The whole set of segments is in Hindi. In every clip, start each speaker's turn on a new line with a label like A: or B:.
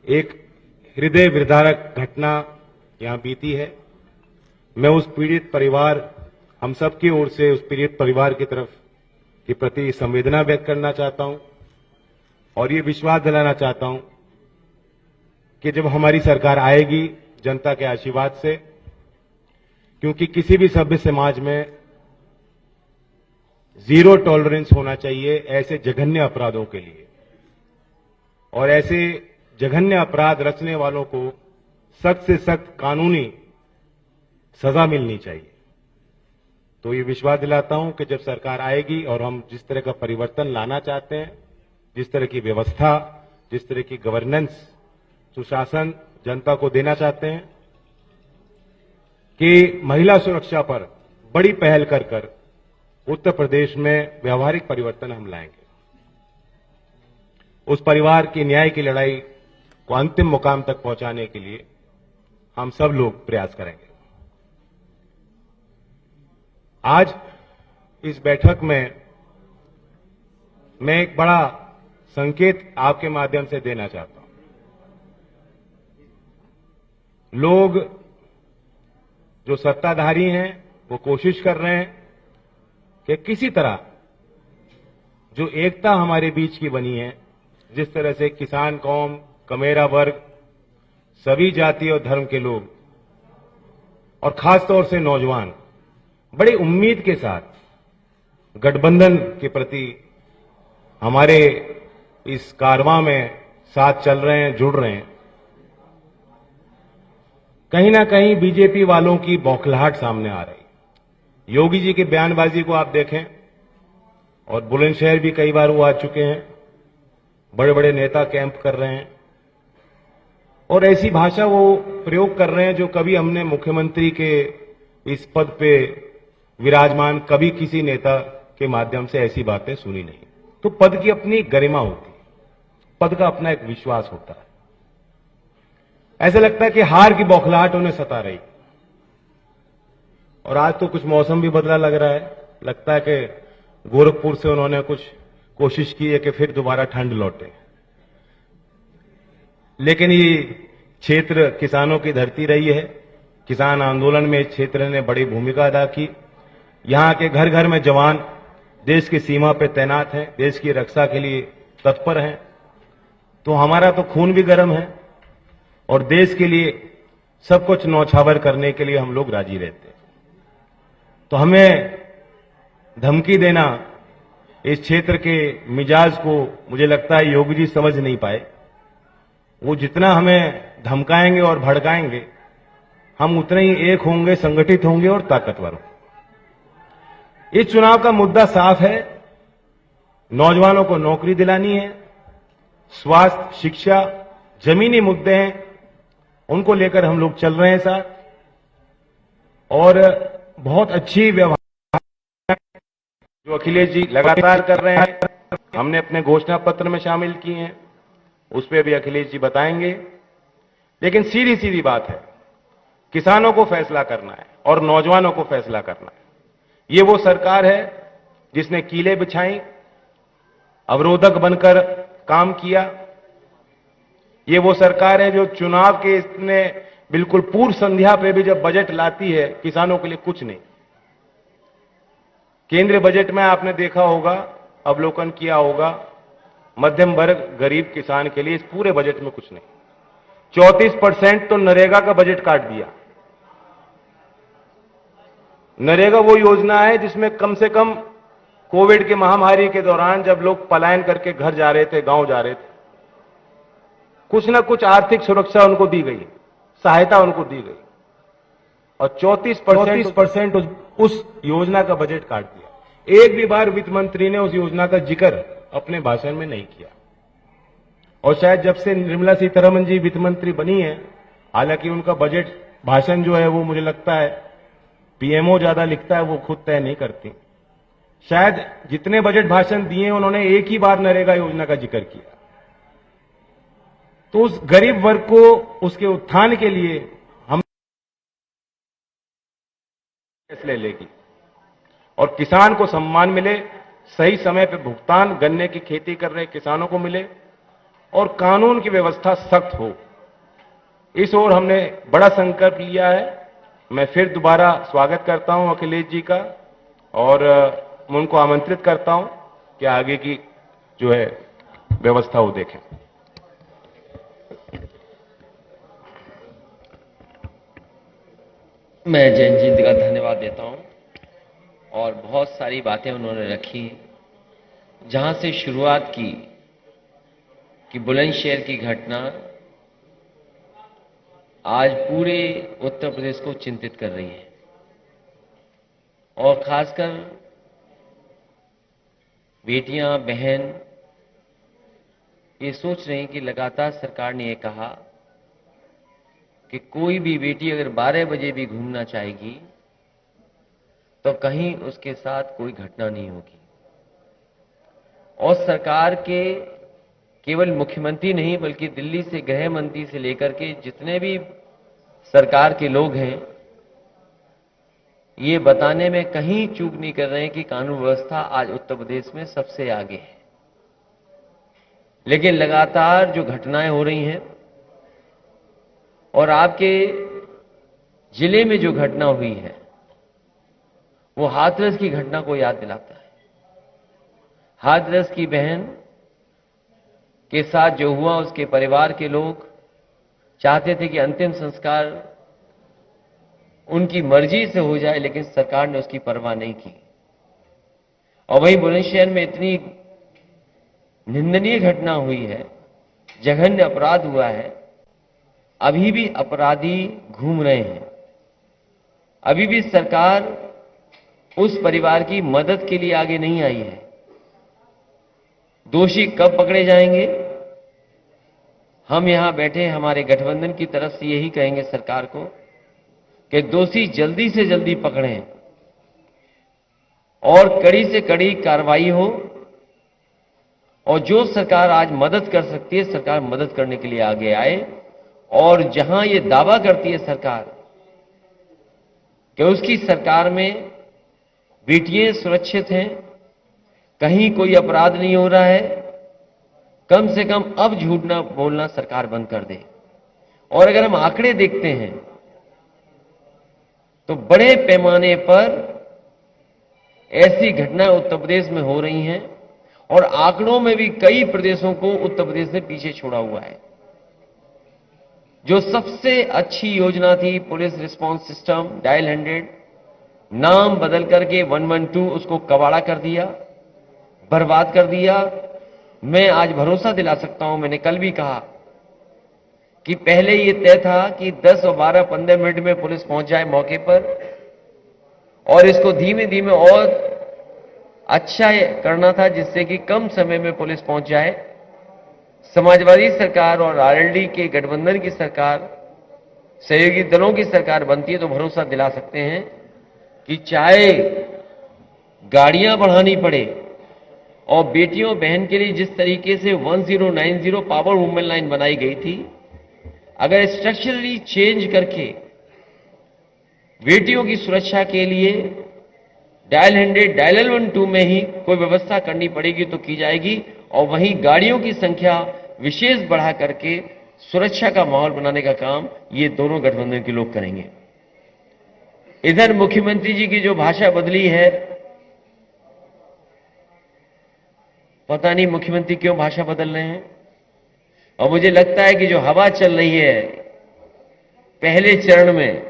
A: एक हृदय विदारक घटना यहां बीती है। मैं उस पीड़ित परिवार, हम सब की ओर से उस पीड़ित परिवार की तरफ के प्रति संवेदना व्यक्त करना चाहता हूं और ये विश्वास दिलाना चाहता हूं कि जब हमारी सरकार आएगी जनता के आशीर्वाद से, क्योंकि किसी भी सभ्य समाज में जीरो टॉलरेंस होना चाहिए ऐसे जघन्य अपराधों के लिए, और ऐसे जघन्य अपराध रचने वालों को सख्त से सख्त कानूनी सजा मिलनी चाहिए। तो ये विश्वास दिलाता हूं कि जब सरकार आएगी और हम जिस तरह का परिवर्तन लाना चाहते हैं, जिस तरह की व्यवस्था, जिस तरह की गवर्नेंस, सुशासन जनता को देना चाहते हैं, कि महिला सुरक्षा पर बड़ी पहल कर उत्तर प्रदेश में व्यवहारिक परिवर्तन हम लाएंगे। उस परिवार की न्याय की लड़ाई को अंतिम मुकाम तक पहुंचाने के लिए हम सब लोग प्रयास करेंगे। आज इस बैठक में मैं एक बड़ा संकेत आपके माध्यम से देना चाहता हूं। लोग जो सत्ताधारी हैं वो कोशिश कर रहे हैं कि किसी तरह जो एकता हमारे बीच की बनी है, जिस तरह से किसान कौम, कमेरा वर्ग, सभी जाति और धर्म के लोग और खासतौर से नौजवान बड़ी उम्मीद के साथ गठबंधन के प्रति हमारे इस कारवां में साथ चल रहे हैं, जुड़ रहे हैं, कहीं ना कहीं बीजेपी वालों की बौखलाहट सामने आ रही। योगी जी की बयानबाजी को आप देखें, और बुलंदशहर भी कई बार वो आ चुके हैं, बड़े बड़े नेता कैंप कर रहे हैं और ऐसी भाषा वो प्रयोग कर रहे हैं जो कभी हमने मुख्यमंत्री के इस पद पे विराजमान कभी किसी नेता के माध्यम से ऐसी बातें सुनी नहीं। तो पद की अपनी गरिमा होती है, पद का अपना एक विश्वास होता है। ऐसा लगता है कि हार की बौखलाहट उन्हें सता रही, और आज तो कुछ मौसम भी बदला लग रहा है। लगता है कि गोरखपुर से उन्होंने कुछ कोशिश की है कि फिर दोबारा ठंड लौटे। लेकिन ये क्षेत्र किसानों की धरती रही है, किसान आंदोलन में इस क्षेत्र ने बड़ी भूमिका अदा की। यहां के घर घर में जवान देश की सीमा पर तैनात हैं, देश की रक्षा के लिए तत्पर हैं। तो हमारा तो खून भी गर्म है और देश के लिए सब कुछ न्यौछावर करने के लिए हम लोग राजी रहते हैं। तो हमें धमकी देना, इस क्षेत्र के मिजाज को मुझे लगता है योगी जी समझ नहीं पाए। वो जितना हमें धमकाएंगे और भड़काएंगे, हम उतने ही एक होंगे, संगठित होंगे और ताकतवर होंगे। इस चुनाव का मुद्दा साफ है, नौजवानों को नौकरी दिलानी है, स्वास्थ्य, शिक्षा, जमीनी मुद्दे हैं, उनको लेकर हम लोग चल रहे हैं साथ। और बहुत अच्छी व्यवहार जो अखिलेश जी लगातार कर रहे हैं, हमने अपने घोषणा पत्र में शामिल की हैं, उस पर भी अखिलेश जी बताएंगे। लेकिन सीधी सीधी बात है, किसानों को फैसला करना है और नौजवानों को फैसला करना है। ये वो सरकार है जिसने कीलें बिछाई, अवरोधक बनकर काम किया। ये वो सरकार है जो चुनाव के इसने बिल्कुल पूर्व संध्या पे भी जब बजट लाती है, किसानों के लिए कुछ नहीं। केंद्रीय बजट में आपने देखा होगा, अवलोकन किया होगा, मध्यम वर्ग, गरीब किसान के लिए इस पूरे बजट में कुछ नहीं। 34% तो नरेगा का बजट काट दिया। नरेगा वो योजना है जिसमें कम से कम कोविड की महामारी के दौरान जब लोग पलायन करके घर जा रहे थे, गांव जा रहे थे, कुछ ना कुछ आर्थिक सुरक्षा उनको दी गई, सहायता उनको दी गई, और 34% उस योजना का बजट काट दिया। एक भी बार वित्त मंत्री ने उस योजना का जिक्र अपने भाषण में नहीं किया। और शायद जब से निर्मला सीतारमण जी वित्त मंत्री बनी है, हालांकि उनका बजट भाषण जो है वो मुझे लगता है पीएमओ ज्यादा लिखता है, वो खुद तय नहीं करती। शायद जितने बजट भाषण दिए उन्होंने एक ही बार नरेगा योजना का जिक्र किया। तो उस गरीब वर्ग को उसके उत्थान के लिए हम फैसले लेगी और किसान को सम्मान मिले, सही समय पर भुगतान गन्ने की खेती कर रहे किसानों को मिले, और कानून की व्यवस्था सख्त हो, इस ओर हमने बड़ा संकल्प लिया है। मैं फिर दोबारा स्वागत करता हूं अखिलेश जी का और मैं उनको आमंत्रित करता हूं कि आगे की जो है व्यवस्था वो देखें।
B: मैं जैन जी का धन्यवाद देता हूं और बहुत सारी बातें उन्होंने रखी, जहां से शुरुआत की कि बुलंदशहर की घटना आज पूरे उत्तर प्रदेश को चिंतित कर रही है और खासकर बेटियां, बहन ये सोच रही हैं कि लगातार सरकार ने ये कहा कि कोई भी बेटी अगर 12 बजे भी घूमना चाहेगी तो कहीं उसके साथ कोई घटना नहीं होगी। और सरकार के केवल मुख्यमंत्री नहीं बल्कि दिल्ली से गृह मंत्री से लेकर के जितने भी सरकार के लोग हैं, ये बताने में कहीं चूक नहीं कर रहे हैं कि कानून व्यवस्था आज उत्तर प्रदेश में सबसे आगे है। लेकिन लगातार जो घटनाएं हो रही हैं और आपके जिले में जो घटना हुई है वो हाथरस की घटना को याद दिलाता है। हाथरस की बहन के साथ जो हुआ, उसके परिवार के लोग चाहते थे कि अंतिम संस्कार उनकी मर्जी से हो जाए, लेकिन सरकार ने उसकी परवाह नहीं की। और वहीं बुलंदशहर में इतनी निंदनीय घटना हुई है, जघन्य अपराध हुआ है, अभी भी अपराधी घूम रहे हैं। अभी भी सरकार उस परिवार की मदद के लिए आगे नहीं आई है। दोषी कब पकड़े जाएंगे? हम यहां बैठे हमारे गठबंधन की तरफ से यही कहेंगे सरकार को कि दोषी जल्दी से जल्दी पकड़ें और कड़ी से कड़ी कार्रवाई हो। और जो सरकार आज मदद कर सकती है, सरकार मदद करने के लिए आगे आए। और जहां ये दावा करती है सरकार कि उसकी सरकार में बेटियां सुरक्षित हैं, कहीं कोई अपराध नहीं हो रहा है, कम से कम अब झूठ ना बोलना सरकार बंद कर दे। और अगर हम आंकड़े देखते हैं तो बड़े पैमाने पर ऐसी घटनाएं उत्तर प्रदेश में हो रही हैं और आंकड़ों में भी कई प्रदेशों को उत्तर प्रदेश ने पीछे छोड़ा हुआ है। जो सबसे अच्छी योजना थी पुलिस रिस्पांस सिस्टम डायल 100, नाम बदल करके 112 उसको कबाड़ा कर दिया, बर्बाद कर दिया। मैं आज भरोसा दिला सकता हूं, मैंने कल भी कहा कि पहले ये तय था कि 10 और 12, 15 मिनट में पुलिस पहुंच जाए मौके पर, और इसको धीमे धीमे और अच्छा करना था जिससे कि कम समय में पुलिस पहुंच जाए। समाजवादी सरकार और आरएलडी के गठबंधन की सरकार, सहयोगी दलों की सरकार बनती है तो भरोसा दिला सकते हैं कि चाहे गाड़ियां बढ़ानी पड़े और बेटियों बहन के लिए जिस तरीके से 1090 पावर वुमेन लाइन बनाई गई थी, अगर स्ट्रक्चरली चेंज करके बेटियों की सुरक्षा के लिए डायल 100, डायल 112 में ही कोई व्यवस्था करनी पड़ेगी तो की जाएगी। और वहीं गाड़ियों की संख्या विशेष बढ़ा करके सुरक्षा का माहौल बनाने का काम ये दोनों गठबंधन के लोग करेंगे। इधर मुख्यमंत्री जी की जो भाषा बदली है, पता नहीं मुख्यमंत्री क्यों भाषा बदल रहे हैं। और मुझे लगता है कि जो हवा चल रही है पहले चरण में,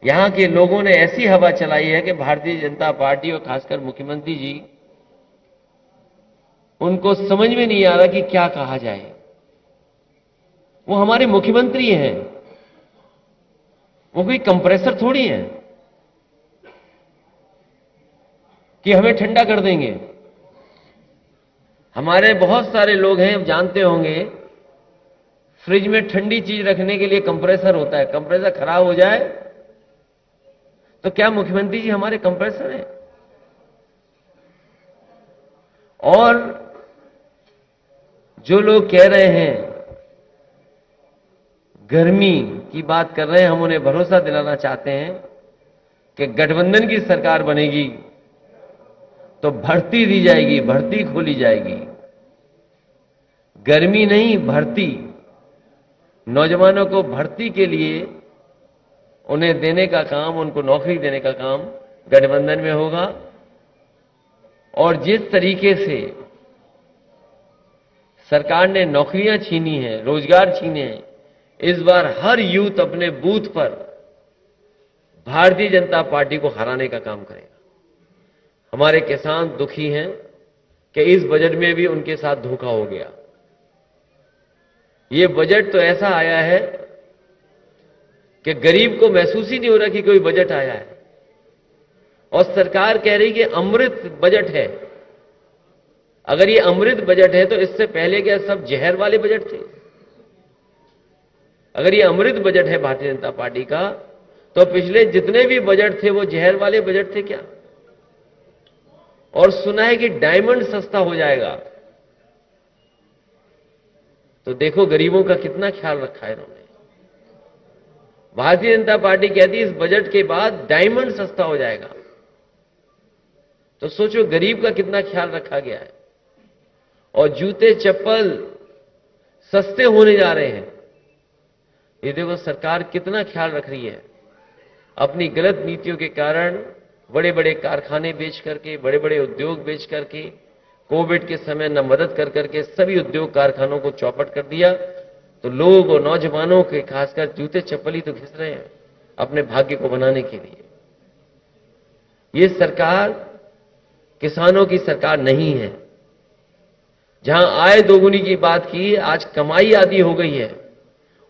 B: यहां के लोगों ने ऐसी हवा चलाई है कि भारतीय जनता पार्टी और खासकर मुख्यमंत्री जी, उनको समझ में नहीं आ रहा कि क्या कहा जाए। वो हमारे मुख्यमंत्री हैं, वो कोई कंप्रेसर थोड़ी है कि हमें ठंडा कर देंगे। हमारे बहुत सारे लोग हैं, जानते होंगे, फ्रिज में ठंडी चीज रखने के लिए कंप्रेसर होता है। कंप्रेसर खराब हो जाए तो क्या मुख्यमंत्री जी हमारे कंप्रेसर हैं? और जो लोग कह रहे हैं गर्मी की बात कर रहे हैं, हम उन्हें भरोसा दिलाना चाहते हैं कि गठबंधन की सरकार बनेगी तो भर्ती दी जाएगी, भर्ती खोली जाएगी। गर्मी नहीं, भर्ती, नौजवानों को भर्ती के लिए उन्हें देने का काम, उनको नौकरी देने का काम गठबंधन में होगा। और जिस तरीके से सरकार ने नौकरियां छीनी है, रोजगार छीने हैं, इस बार हर यूथ अपने बूथ पर भारतीय जनता पार्टी को हराने का काम करेगा। हमारे किसान दुखी हैं कि इस बजट में भी उनके साथ धोखा हो गया। ये बजट तो ऐसा आया है कि गरीब को महसूस ही नहीं हो रहा कि कोई बजट आया है। और सरकार कह रही कि अमृत बजट है। अगर ये अमृत बजट है तो इससे पहले क्या सब जहर वाले बजट थे? अगर ये अमृत बजट है भारतीय जनता पार्टी का, तो पिछले जितने भी बजट थे वो जहर वाले बजट थे क्या? और सुना है कि डायमंड सस्ता हो जाएगा। तो देखो गरीबों का कितना ख्याल रखा है इन्होंने। भारतीय जनता पार्टी कहती है इस बजट के बाद डायमंड सस्ता हो जाएगा। तो सोचो गरीब का कितना ख्याल रखा गया है। और जूते चप्पल सस्ते होने जा रहे हैं। ये देखो सरकार कितना ख्याल रख रही है। अपनी गलत नीतियों के कारण बड़े बड़े कारखाने बेच करके, बड़े बड़े उद्योग बेच करके, कोविड के समय न मदद कर करके सभी उद्योग कारखानों को चौपट कर दिया। तो लोग और नौजवानों के खासकर जूते चप्पल ही तो घिस रहे हैं अपने भाग्य को बनाने के लिए। ये सरकार किसानों की सरकार नहीं है। जहां आय दोगुनी की बात की, आज कमाई आधी हो गई है।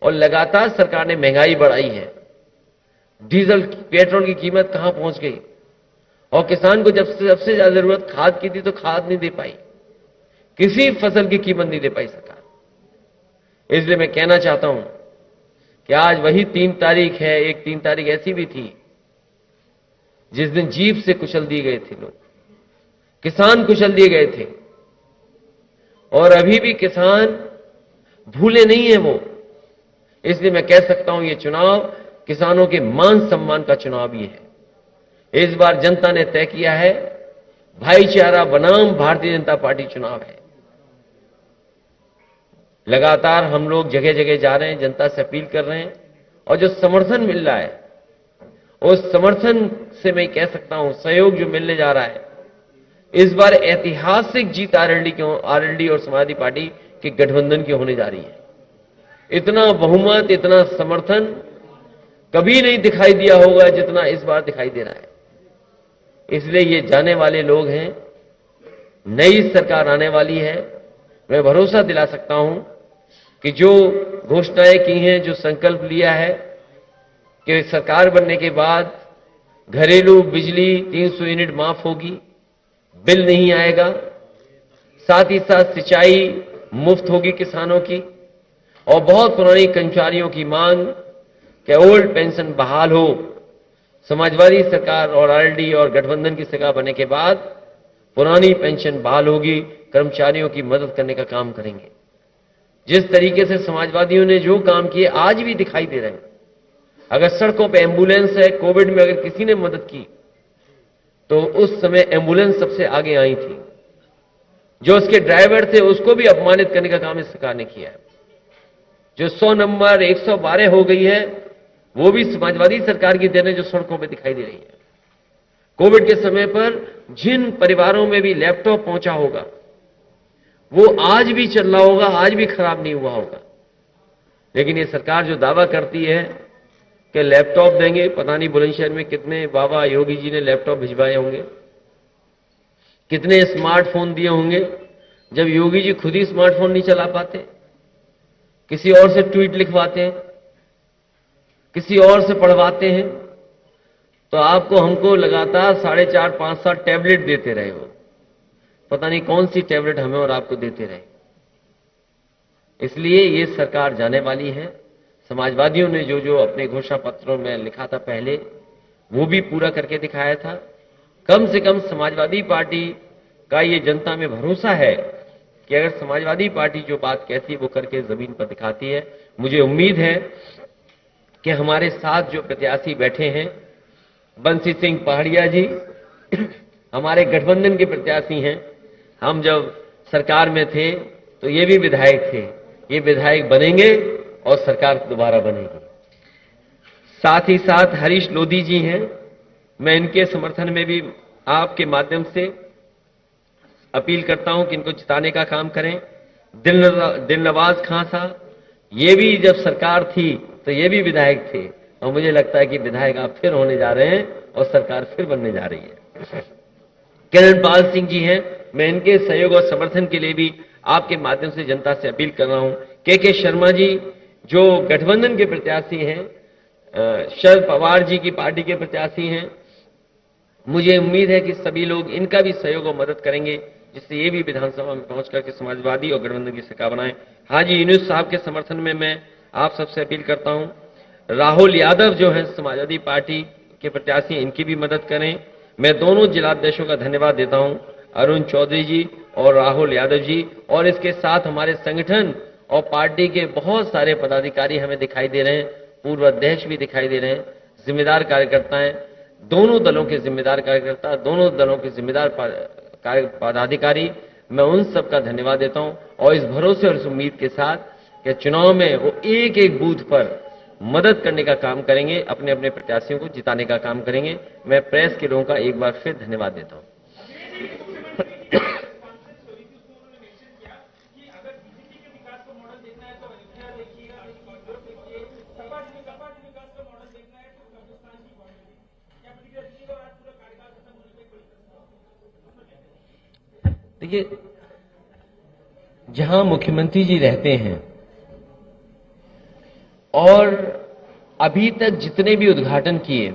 B: और लगातार सरकार ने महंगाई बढ़ाई है। डीजल पेट्रोल की कीमत कहां पहुंच गई। और किसान को जब सबसे ज्यादा जरूरत खाद की थी तो खाद नहीं दे पाई, किसी फसल की कीमत नहीं दे पाई सरकार। इसलिए मैं कहना चाहता हूं कि आज वही 3 तारीख है। एक 3 तारीख ऐसी भी थी जिस दिन जीप से कुचल दिए गए थे लोग, किसान कुचल दिए गए थे। और अभी भी किसान भूले नहीं है वो। इसलिए मैं कह सकता हूं ये चुनाव किसानों के मान सम्मान का चुनाव भी है। इस बार जनता ने तय किया है भाईचारा बनाम भारतीय जनता पार्टी चुनाव है। लगातार हम लोग जगह जगह जा रहे हैं, जनता से अपील कर रहे हैं। और जो समर्थन मिल रहा है उस समर्थन से मैं कह सकता हूं सहयोग जो मिलने जा रहा है, इस बार ऐतिहासिक जीत आरएलडी और समाजवादी पार्टी के गठबंधन की होने जा रही है। इतना बहुमत, इतना समर्थन कभी नहीं दिखाई दिया होगा जितना इस बार दिखाई दे रहा है। इसलिए ये जाने वाले लोग हैं, नई सरकार आने वाली है। मैं भरोसा दिला सकता हूं कि जो घोषणाएं की हैं, जो संकल्प लिया है कि सरकार बनने के बाद घरेलू बिजली 300 यूनिट माफ होगी, बिल नहीं आएगा, साथ ही साथ सिंचाई मुफ्त होगी किसानों की, और बहुत पुरानी कर्मचारियों की मांग कि ओल्ड पेंशन बहाल हो। समाजवादी सरकार और आरएलडी और गठबंधन की सरकार बनने के बाद पुरानी पेंशन बहाल होगी, कर्मचारियों की मदद करने का काम करेंगे। जिस तरीके से समाजवादियों ने जो काम किए आज भी दिखाई दे रहे हैं। अगर सड़कों पे एम्बुलेंस है, कोविड में अगर किसी ने मदद की तो उस समय एम्बुलेंस सबसे आगे आई थी। जो उसके ड्राइवर थे उसको भी अपमानित करने का काम इस सरकार ने किया है। जो 100 नंबर 112 हो गई है वो भी समाजवादी सरकार की देन है, जो सड़कों पे दिखाई दे रही है। कोविड के समय पर जिन परिवारों में भी लैपटॉप पहुंचा होगा वो आज भी चल रहा होगा, आज भी खराब नहीं हुआ होगा। लेकिन ये सरकार जो दावा करती है कि लैपटॉप देंगे, पता नहीं बुलंदशहर में कितने बाबा योगी जी ने लैपटॉप भिजवाए होंगे, कितने स्मार्टफोन दिए होंगे, जब योगी जी खुद ही स्मार्टफोन नहीं चला पाते, किसी और से ट्वीट लिखवाते हैं, किसी और से पढ़वाते हैं। तो आपको हमको लगातार 4.5-5 टैबलेट देते रहे हो, पता नहीं कौन सी टैबलेट हमें और आपको देते रहे। इसलिए ये सरकार जाने वाली है। समाजवादियों ने जो जो अपने घोषणा पत्रों में लिखा था पहले, वो भी पूरा करके दिखाया था। कम से कम समाजवादी पार्टी का ये जनता में भरोसा है कि अगर समाजवादी पार्टी जो बात कहती है वो करके जमीन पर दिखाती है। मुझे उम्मीद है कि हमारे साथ जो प्रत्याशी बैठे हैं, बंसी सिंह पहाड़िया जी हमारे गठबंधन के प्रत्याशी हैं। हम जब सरकार में थे तो ये भी विधायक थे, ये विधायक बनेंगे और सरकार दोबारा बनेगी। साथ ही साथ हरीश लोधी जी हैं, मैं इनके समर्थन में भी आपके माध्यम से अपील करता हूं कि इनको जिताने का काम करें। दिलनवाज खां साहब, ये भी जब सरकार थी तो ये भी विधायक थे, और मुझे लगता है कि विधायक आप फिर होने जा रहे हैं और सरकार फिर बनने जा रही है। किरणपाल सिंह जी हैं, मैं इनके सहयोग और समर्थन के लिए भी आपके माध्यम से जनता से अपील कर रहा हूं। के शर्मा जी जो गठबंधन के प्रत्याशी हैं, शरद पवार जी की पार्टी के प्रत्याशी हैं, मुझे उम्मीद है कि सभी लोग इनका भी सहयोग और मदद करेंगे, जिससे ये भी विधानसभा में पहुंच करके समाजवादी और गठबंधन की सरकार बनाए। हाजी यूनुस साहब के समर्थन में मैं आप सबसे अपील करता हूं। राहुल यादव जो है समाजवादी पार्टी के प्रत्याशी, इनकी भी मदद करें। मैं दोनों जिलाध्यक्षों का धन्यवाद देता हूं, अरुण चौधरी जी और राहुल यादव जी, और इसके साथ हमारे संगठन और पार्टी के बहुत सारे पदाधिकारी हमें दिखाई दे रहे हैं, पूर्व अध्यक्ष भी दिखाई दे रहे हैं, जिम्मेदार कार्यकर्ता हैं, दोनों दलों के जिम्मेदार कार्यकर्ता, दोनों दलों के जिम्मेदार पदाधिकारी, मैं उन सबका धन्यवाद देता हूं, और इस भरोसे और इस उम्मीद के साथ कि चुनाव में वो एक एक बूथ पर मदद करने का काम करेंगे, अपने अपने प्रत्याशियों को जिताने का काम करेंगे। मैं प्रेस के लोगों का एक बार फिर धन्यवाद देता हूं। देखिए, जहां मुख्यमंत्री जी रहते हैं और अभी तक जितने भी उद्घाटन किए,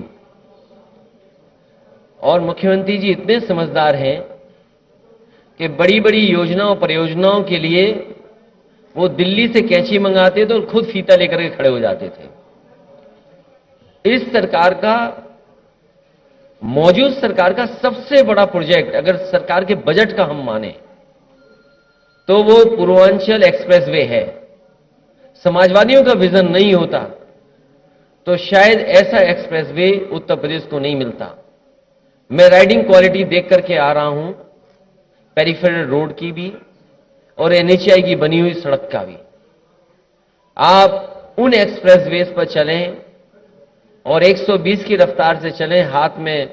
B: और मुख्यमंत्री जी इतने समझदार हैं कि बड़ी बड़ी योजनाओं परियोजनाओं के लिए वो दिल्ली से कैंची मंगाते थे और खुद फीता लेकर के खड़े हो जाते थे। इस सरकार का, मौजूद सरकार का सबसे बड़ा प्रोजेक्ट अगर सरकार के बजट का हम माने तो वो पूर्वांचल एक्सप्रेसवे है। समाजवादियों का विजन नहीं होता तो शायद ऐसा एक्सप्रेसवे उत्तर प्रदेश को नहीं मिलता। मैं राइडिंग क्वालिटी देख करके आ रहा हूं, पेरिफेरल रोड की भी और एनएचआई की बनी हुई सड़क का भी। आप उन एक्सप्रेसवेज पर चलें और 120 की रफ्तार से चलें, हाथ में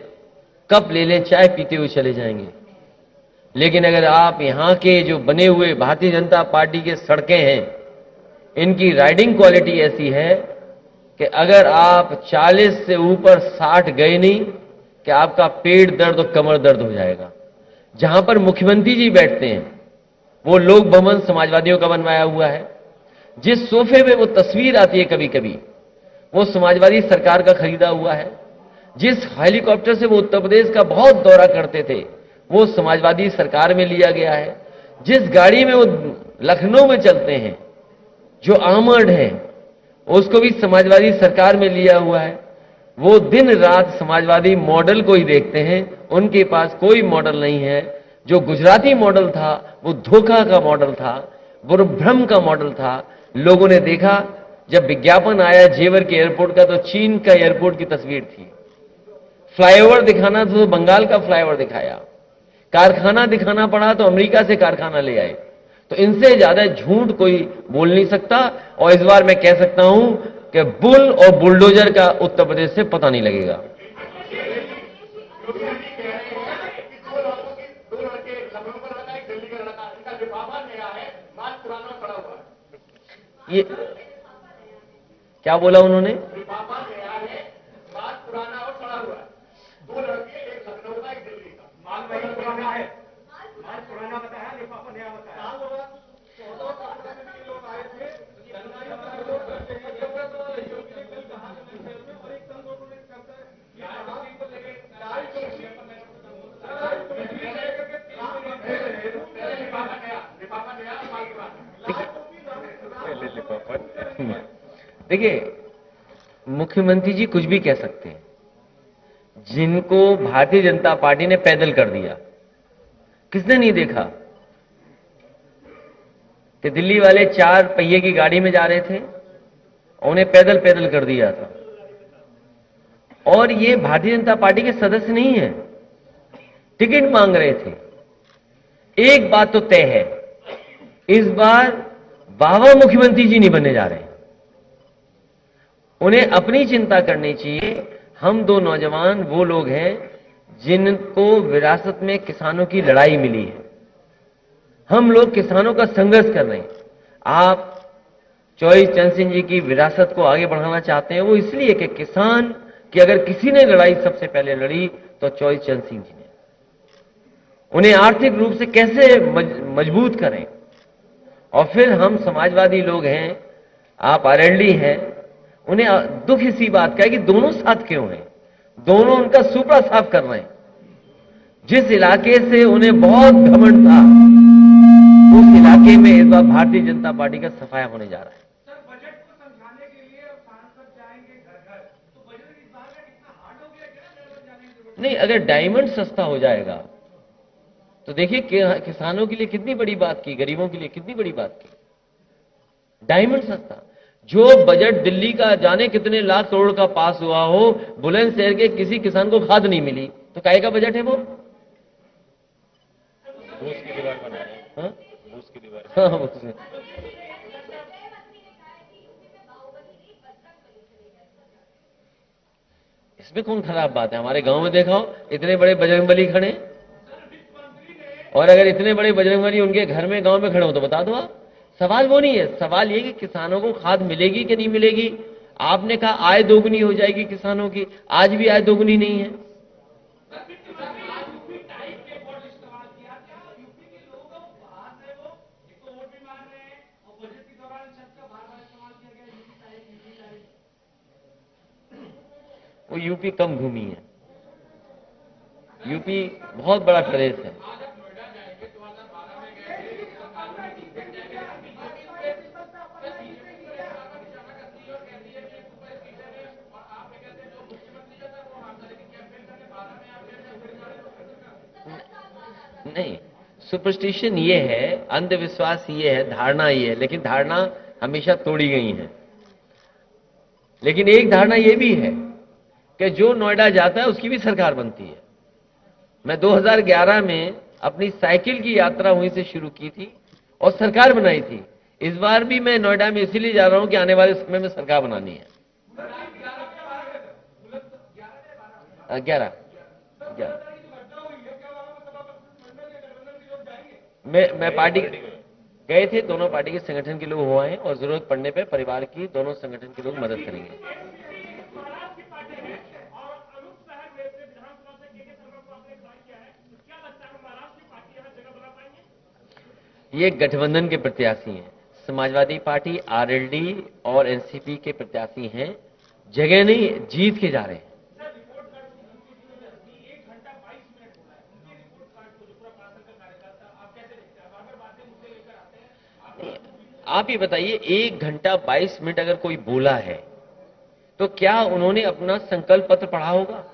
B: कप ले लें, चाय पीते हुए चले जाएंगे। लेकिन अगर आप यहां के जो बने हुए भारतीय जनता पार्टी के सड़कें हैं, इनकी राइडिंग क्वालिटी ऐसी है कि अगर आप 40 से ऊपर 60 गए नहीं कि आपका पेट दर्द और कमर दर्द हो जाएगा। जहां पर मुख्यमंत्री जी बैठते हैं वो लोक भवन समाजवादियों का बनवाया हुआ है। जिस सोफे में वो तस्वीर आती है कभी कभी, वो समाजवादी सरकार का खरीदा हुआ है। जिस हेलीकॉप्टर से वो उत्तर प्रदेश का बहुत दौरा करते थे, वो समाजवादी सरकार में लिया गया है। जिस गाड़ी में वो लखनऊ में चलते हैं, जो आर्मर्ड है, उसको भी समाजवादी सरकार में लिया हुआ है। वो दिन रात समाजवादी मॉडल को ही देखते हैं, उनके पास कोई मॉडल नहीं है। जो गुजराती मॉडल था वो धोखा का मॉडल था, वो भ्रम का मॉडल था। लोगों ने देखा जब विज्ञापन आया जेवर के एयरपोर्ट का, तो चीन का एयरपोर्ट की तस्वीर थी। फ्लाईओवर दिखाना था तो बंगाल का फ्लाईओवर दिखाया, कारखाना दिखाना पड़ा तो अमेरिका से कारखाना ले आए। तो इनसे ज्यादा झूठ कोई बोल नहीं सकता। और इस बार मैं कह सकता हूं कि बुल और बुलडोजर का उत्तर प्रदेश से पता नहीं लगेगा। ये क्या बोला उन्होंने? देखिए, मुख्यमंत्री जी कुछ भी कह सकते हैं। जिनको भारतीय जनता पार्टी ने पैदल कर दिया, किसने नहीं देखा कि दिल्ली वाले 4 पहिए की गाड़ी में जा रहे थे, उन्हें पैदल पैदल कर दिया था। और ये भारतीय जनता पार्टी के सदस्य नहीं है, टिकट मांग रहे थे। एक बात तो तय है इस बार बाबा मुख्यमंत्री जी नहीं बनने जा रहे। उन्हें अपनी चिंता करनी चाहिए। हम दो नौजवान वो लोग हैं जिनको विरासत में किसानों की लड़ाई मिली है। हम लोग किसानों का संघर्ष कर रहे हैं। आप चौधरी चरण सिंह जी की विरासत को आगे बढ़ाना चाहते हैं, वो इसलिए कि किसान की अगर किसी ने लड़ाई सबसे पहले लड़ी तो चौधरी चरण सिंह जी ने। उन्हें आर्थिक रूप से कैसे मजबूत करें। और फिर हम समाजवादी लोग हैं, आप आरएलडी हैं, उन्हें दुख इसी बात का है कि दोनों साथ क्यों हैं। दोनों उनका सुपड़ा साफ कर रहे हैं। जिस इलाके से उन्हें बहुत घमंड था, उस इलाके में इस बार भारतीय जनता पार्टी का सफाया होने जा रहा है।
C: सर, बजट को समझाने के लिए सांसद जाएंगे घर घर, तो बजट इस बार का कितना हार्ड हो गया क्या घर घर जाने की जरूरत
B: नहीं, अगर डायमंड सस्ता हो जाएगा तो देखिए किसानों के लिए कितनी बड़ी बात की, गरीबों के लिए कितनी बड़ी बात की। डायमंड सस्ता, जो बजट दिल्ली का जाने कितने लाख करोड़ का पास हुआ हो, बुलंदशहर के किसी किसान को खाद नहीं मिली, तो काहे का बजट है वो?
A: भूस की दीवार बना रहे हैं।
B: हाँ?
A: भूस की दीवार।
B: हाँ, उसमें। इसमें कौन खराब बात है? हमारे गांव में देखा हो, इतने बड़े बजरंगबली खड़े, और अगर इतने बड़े बजरंगबली उनके घर में गांव में खड़े हो तो बता दो आप। सवाल वो नहीं है। सवाल ये कि किसानों को खाद मिलेगी कि नहीं मिलेगी। आपने कहा आय दोगुनी हो जाएगी किसानों की, आज भी आय दोगुनी नहीं है। वो यूपी कम घूमी है। यूपी बहुत बड़ा प्रदेश है। नहीं, सुपरस्टिशन ये है, अंधविश्वास ये है, धारणा ये है, लेकिन धारणा हमेशा तोड़ी गई है। लेकिन एक धारणा ये भी है कि जो नोएडा जाता है उसकी भी सरकार बनती है। मैं 2011 में अपनी साइकिल की यात्रा वहीं से शुरू की थी और सरकार बनाई थी। इस बार भी मैं नोएडा में इसीलिए जा रहा हूं कि आने वाले समय में सरकार बनानी है। 11 मैं पार्टी गए थे, दोनों पार्टी के संगठन के लोग हुए हैं और जरूरत पड़ने पे परिवार की दोनों संगठन के लोग मदद करेंगे। ये गठबंधन के प्रत्याशी हैं। समाजवादी पार्टी, आरएलडी और एनसीपी के प्रत्याशी हैं। जगह नहीं, जीत के जा रहे हैं। आप ये बताइए, 1 घंटा 22 मिनट अगर कोई बोला है तो क्या उन्होंने अपना संकल्प पत्र पढ़ा होगा?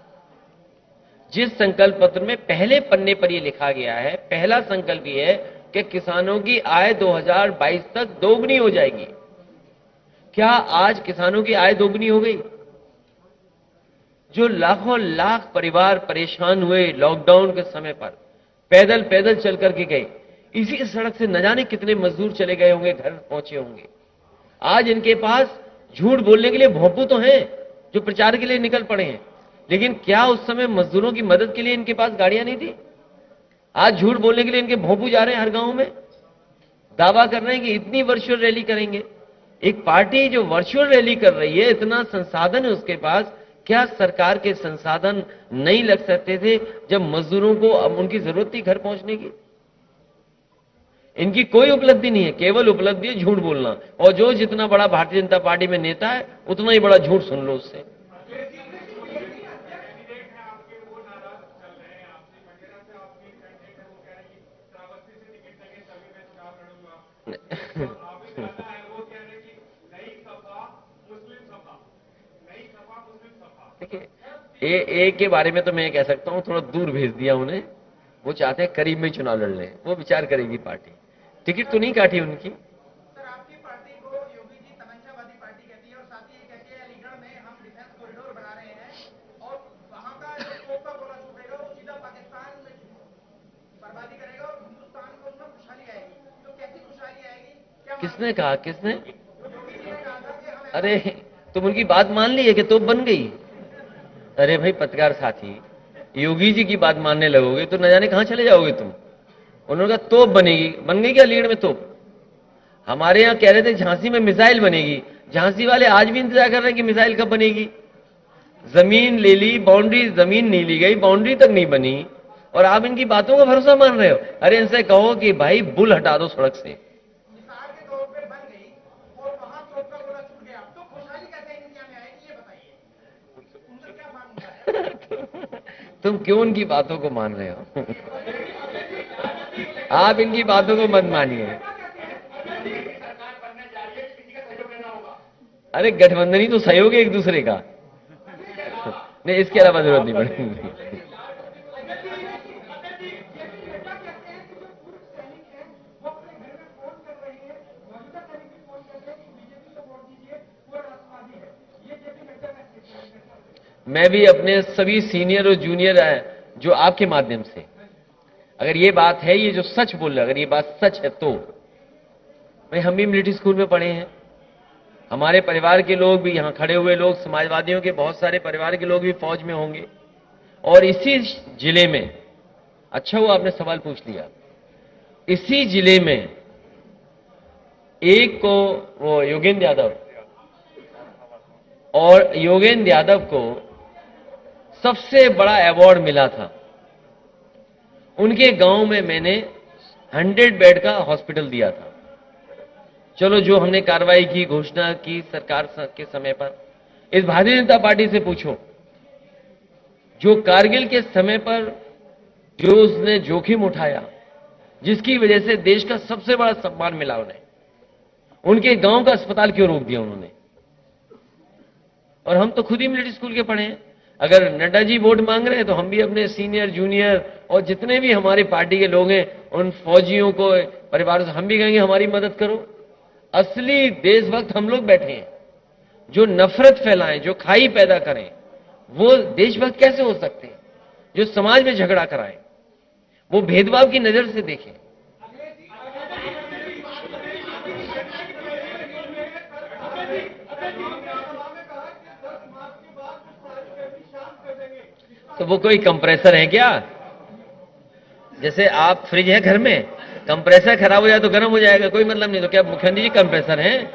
B: जिस संकल्प पत्र में पहले पन्ने पर यह लिखा गया है, पहला संकल्प यह है कि किसानों की आय 2022 तक दोगुनी हो जाएगी। क्या आज किसानों की आय दोगुनी हो गई? जो लाखों लाख परिवार परेशान हुए लॉकडाउन के समय पर, पैदल पैदल चल करके गए, इसी सड़क से न जाने कितने मजदूर चले गए होंगे, घर पहुंचे होंगे। आज इनके पास झूठ बोलने के लिए भोंपू तो हैं जो प्रचार के लिए निकल पड़े हैं, लेकिन क्या उस समय मजदूरों की मदद के लिए इनके पास गाड़ियां नहीं थी? आज झूठ बोलने के लिए इनके भोंपू जा रहे हैं हर गांव में, दावा कर रहे हैं कि इतनी वर्चुअल रैली करेंगे। एक पार्टी जो वर्चुअल रैली कर रही है, इतना संसाधन है उसके पास, क्या सरकार के संसाधन नहीं लग सकते थे जब मजदूरों को अब उनकी जरूरत थी घर पहुंचने की? इनकी कोई उपलब्धि नहीं है, केवल उपलब्धि है झूठ बोलना। और जो जितना बड़ा भारतीय जनता पार्टी में नेता है, उतना ही बड़ा झूठ सुन लो उससे। देखिए, ए के बारे में तो मैं कह सकता हूं, थोड़ा दूर भेज दिया उन्हें। वो चाहते हैं करीब में चुनाव लड़ लें, वो विचार करेगी पार्टी। टिकट तो नहीं काटी उनकी।
C: सर, आपकी पार्टी को योगी जी तमंचावादी पार्टी कहती है और साथ ही ये कहती है अलीगढ़ में हम डिफेंस कॉरिडोर बना रहे हैं और वहां का जो तोप का गोला छूटेगा वो सीधा पाकिस्तान में बर्बादी करेगा और हिंदुस्तान को उसमें खुशहाली आएगी। तो कैसी खुशहाली
B: किसने कहा? किसने? अरे तुम उनकी बात मान ली है कि तोप बन गई? अरे भाई पत्रकार साथी, योगी जी की बात मानने लगोगे तो न जाने कहां चले जाओगे तुम। उन्होंने कहा तोप बनेगी, बन गई क्या लीड में तोप? हमारे यहां कह रहे थे झांसी में मिसाइल बनेगी, झांसी वाले आज भी इंतजार कर रहे हैं कि मिसाइल कब बनेगी। जमीन ले ली, बाउंड्री, जमीन नहीं ली गई, बाउंड्री तक नहीं बनी, और आप इनकी बातों का भरोसा मान रहे हो। अरे इनसे कहो कि भाई बुल हटा दो सड़क से।
C: मिसाल के तौर पे बन गई और वहां तोप का गोला छूट गया, तो खुशहाली कैसे इंडिया में आएगी, ये बताइए। उनका क्या मानना है?
B: तुम क्यों उनकी बातों को मान रहे हो? आप इनकी बातों को मत मानिए। अरे गठबंधन ही तो सहयोग है एक दूसरे का। नहीं, इसके अलावा जरूरत नहीं पड़ेगी। मैं भी अपने सभी सीनियर और जूनियर जो आपके माध्यम से, अगर ये बात है, ये जो सच बोल रहे, अगर ये बात सच है तो भाई हम भी मिलिट्री स्कूल में पढ़े हैं, हमारे परिवार के लोग भी, यहां खड़े हुए लोग समाजवादियों के बहुत सारे परिवार के लोग भी फौज में होंगे। और इसी जिले में, अच्छा हुआ आपने सवाल पूछ लिया, इसी जिले में एक को वो योगेंद्र यादव, और योगेंद्र यादव को सबसे बड़ा अवार्ड मिला था। उनके गांव में मैंने 100 बेड का हॉस्पिटल दिया था। चलो, जो हमने कार्रवाई की, घोषणा की सरकार के समय पर, इस भारतीय जनता पार्टी से पूछो, जो कारगिल के समय पर जो उसने जोखिम उठाया, जिसकी वजह से देश का सबसे बड़ा सम्मान मिला उन्हें, उनके गांव का अस्पताल क्यों रोक दिया उन्होंने? और हम तो खुद ही मिलिट्री स्कूल के पढ़े हैं। अगर नड्डा जी वोट मांग रहे हैं तो हम भी अपने सीनियर जूनियर और जितने भी हमारे पार्टी के लोग हैं, उन फौजियों को, परिवारों से हम भी कहेंगे हमारी मदद करो। असली देशभक्त हम लोग बैठे हैं। जो नफरत फैलाएं, जो खाई पैदा करें, वो देशभक्त कैसे हो सकते हैं? जो समाज में झगड़ा कराएं, वो भेदभाव की नजर से देखें। तो वो कोई कंप्रेसर है क्या? जैसे आप फ्रिज है घर में, कंप्रेसर खराब हो जाए तो गर्म हो जाएगा, कोई मतलब नहीं। तो क्या मुखर्जी जी कंप्रेसर हैं?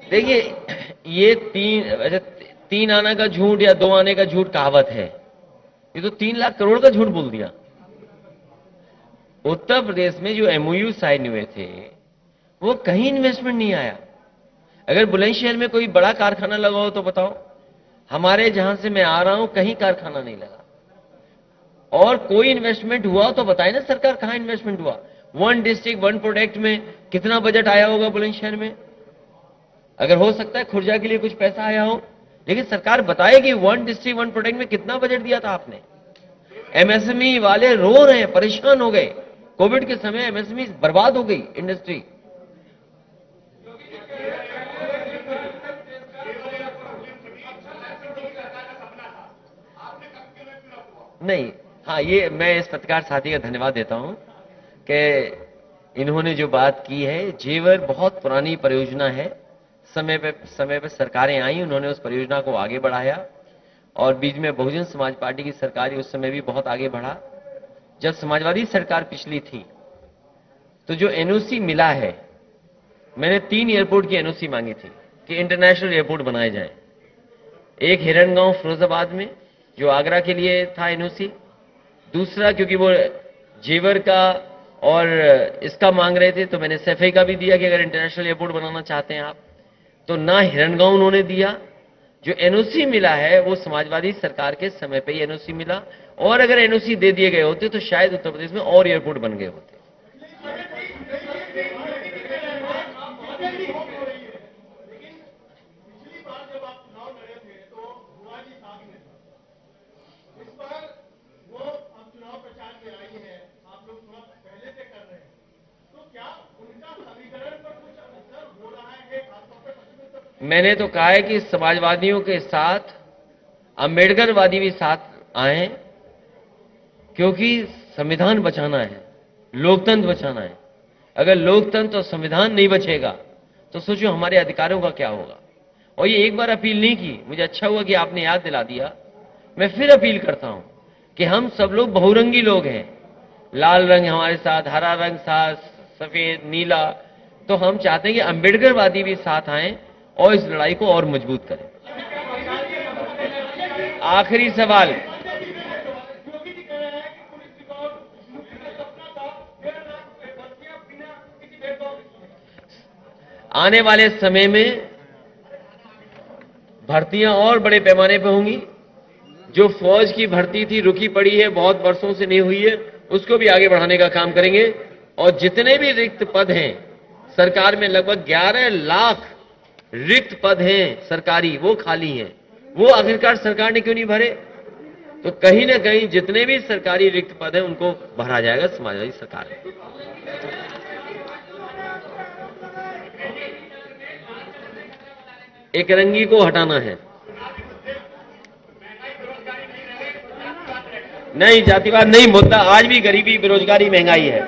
B: देखिए, ये तीन आना का झूठ या 2 आने का झूठ कहावत है। ये तो 3 लाख करोड़ का झूठ बोल दिया। उत्तर प्रदेश में जो एमओयू साइन हुए थे, वो कहीं इन्वेस्टमेंट नहीं आया। अगर बुलंदशहर में कोई बड़ा कारखाना लगा हो तो बताओ। हमारे जहां से मैं आ रहा हूं कहीं कारखाना नहीं लगा। और कोई इन्वेस्टमेंट हुआ हो तो बताए ना सरकार, कहां इन्वेस्टमेंट हुआ? 1 डिस्ट्रिक्ट 1 प्रोडक्ट में कितना बजट आया होगा बुलंदशहर में? अगर हो सकता है खुर्जा के लिए कुछ पैसा आया हो, लेकिन सरकार बताए कि 1 डिस्ट्रिक्ट 1 प्रोडक्ट में कितना बजट दिया था आपने। एमएसएमई वाले रो रहे हैं, परेशान हो गए। कोविड के समय एमएसएमई बर्बाद हो गई इंडस्ट्री। नहीं, हाँ, ये मैं इस पत्रकार साथी का धन्यवाद देता हूं कि इन्होंने जो बात की है, जेवर बहुत पुरानी परियोजना है। समय पे सरकारें आई, उन्होंने उस परियोजना को आगे बढ़ाया, और बीच में बहुजन समाज पार्टी की सरकार उस समय भी बहुत आगे बढ़ा। जब समाजवादी सरकार पिछली थी तो जो एनओसी मिला है, मैंने 3 एयरपोर्ट की एनओसी मांगी थी कि इंटरनेशनल एयरपोर्ट बनाए जाए। एक हिरणगांव फिरोजाबाद में, जो आगरा के लिए था एनओसी। दूसरा, क्योंकि वो जेवर का और इसका मांग रहे थे, तो मैंने सैफई का भी दिया कि अगर इंटरनेशनल एयरपोर्ट बनाना चाहते हैं आप, तो ना हिरणगांव उन्होंने दिया। जो एनओसी मिला है वो समाजवादी सरकार के समय पे ही एनओसी मिला, और अगर एनओसी दे दिए गए होते तो शायद उत्तर प्रदेश में और एयरपोर्ट बन गए होते। मैंने तो कहा है कि समाजवादियों के साथ अम्बेडकरवादी भी साथ आए, क्योंकि संविधान बचाना है, लोकतंत्र बचाना है। अगर लोकतंत्र और संविधान नहीं बचेगा तो सोचो हमारे अधिकारों का क्या होगा। और ये एक बार अपील नहीं की, मुझे अच्छा हुआ कि आपने याद दिला दिया। मैं फिर अपील करता हूं कि हम सब लोग बहुरंगी लोग हैं, लाल रंग हमारे साथ, हरा रंग साथ, सफेद, नीला, तो हम चाहते हैं कि अम्बेडकरवादी भी साथ आएं और इस लड़ाई को और मजबूत करें। आखिरी सवाल, आने वाले समय में भर्तियां और बड़े पैमाने पर होंगी। जो फौज की भर्ती थी, रुकी पड़ी है, बहुत वर्षों से नहीं हुई है, उसको भी आगे बढ़ाने का काम करेंगे। और जितने भी रिक्त पद हैं सरकार में, लगभग 11 लाख रिक्त पद हैं सरकारी, वो खाली हैं। वो आखिरकार सरकार ने क्यों नहीं भरे? तो कहीं ना कहीं जितने भी सरकारी रिक्त पद हैं उनको भरा जाएगा समाजवादी सरकार में। एक रंगी को हटाना है। नहीं, जातिवाद नहीं, मुद्दा आज भी गरीबी, बेरोजगारी, महंगाई है।